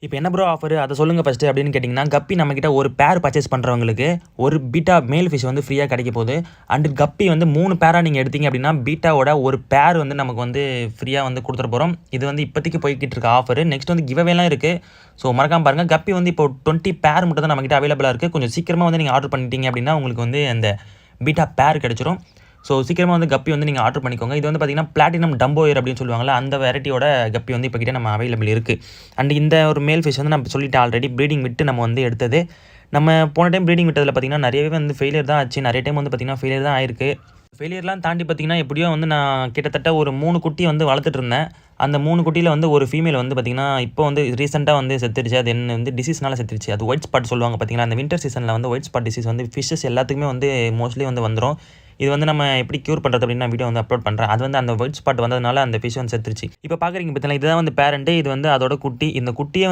இப்போ என்ன bro offer அதை சொல்லுங்கள் ஃபஸ்ட்டு அப்படின்னு கேட்டிங்கன்னா, கப்பி நம்மக்கிட்ட ஒரு பேர் பர்ச்சேஸ் பண்ணுறவங்களுக்கு ஒரு பீட்டா மேல் ஃபிஷ் வந்து ஃப்ரீயாக கிடைக்க போகுது. அண்டு கப்பி வந்து 3 பேராக நீங்கள் எடுத்தீங்க அப்படின்னா, பீட்டாவோட ஒரு பேர் வந்து நமக்கு வந்து ஃப்ரீயாக வந்து கொடுத்துட போகிறோம். இது வந்து இப்போதைக்கு போய்கிட்டு இருக்க ஆஃபர். நெக்ஸ்ட் வந்து கிவ்அவேலாம் இருக்குது. ஸோ மறக்காம பாருங்கள். கப்பி வந்து இப்போ 20 பேர் மட்டும் தான் நம்மக்கிட்ட அவைலபிளாக இருக்குது. கொஞ்சம் சீக்கிரமாக வந்து நீங்கள் ஆர்டர் பண்ணிட்டீங்க அப்படின்னா உங்களுக்கு வந்து அந்த பீட்டா பேர் கிடச்சிரும். ஸோ சீக்கிரமாக வந்து கப்பி வந்து நீங்கள் ஆர்டர் பண்ணிக்கோங்க. இது வந்து பார்த்திங்கன்னா பிளாட்டினம் டம்போயர் அப்படின்னு சொல்லுவாங்கள்ல, அந்த வெரைட்டியோட கப்பி வந்து இப்போ கிட்ட நம்ம அவைலபிள் இருக்குது. அண்ட் இந்த ஒரு மேல் ஃபிஷ் வந்து நம்ம சொல்லிட்டு ஆல்ரெடி ப்ரீடிங் விட்டு நம்ம வந்து எடுத்தது. நம்ம போன டைம் ப்ரீடிங் விட்டதில் பார்த்திங்கன்னா நிறையவே வந்து ஃபெயிலியர் தான் ஆச்சு. நிறைய டைம் வந்து பார்த்திங்கன்னா ஃபெயிலியர் தான் ஆயிருக்கு. ஃபெயிலியர்லாம் தாண்டி பார்த்திங்கன்னா எப்படியோ வந்து நான் கிட்டத்தட்ட ஒரு 3 குட்டி வந்து வளர்த்துட்டு இருந்தேன். அந்த 3 குட்டியில் வந்து ஒரு ஃபீமேல் வந்து பார்த்திங்கன்னா இப்போ வந்து ரீசெண்டாக வந்து செத்துருச்சு. அது என்ன வந்து டிசீஸ்னால செத்துருச்சு. அது ஒயிட் ஸ்பாட் சொல்லுவாங்க பார்த்திங்களா. அந்த வின்டர் சீசனில் வந்து ஒயிட் ஸ்பாட் டிசீஸ் வந்து ஃபிஷ்ஷஸ் எல்லாத்துக்குமே வந்து மோஸ்ட்லி வந்து வந்துடும். இது வந்து நம்ம எப்படி க்யூர் பண்ணுறது அப்படின்னு நான் வீடியோ வந்து அப்லோட் பண்ணுறேன். அது வந்து அந்த ஒயிட் ஸ்பாட் வந்ததுனால அந்த ஃபிஷ் வந்து செத்துருச்சு. இப்போ பார்க்குறீங்க பார்த்தீங்களா, இதுதான் வந்து பேரண்ட்டு. இது வந்து அதோட குட்டி. இந்த குட்டியை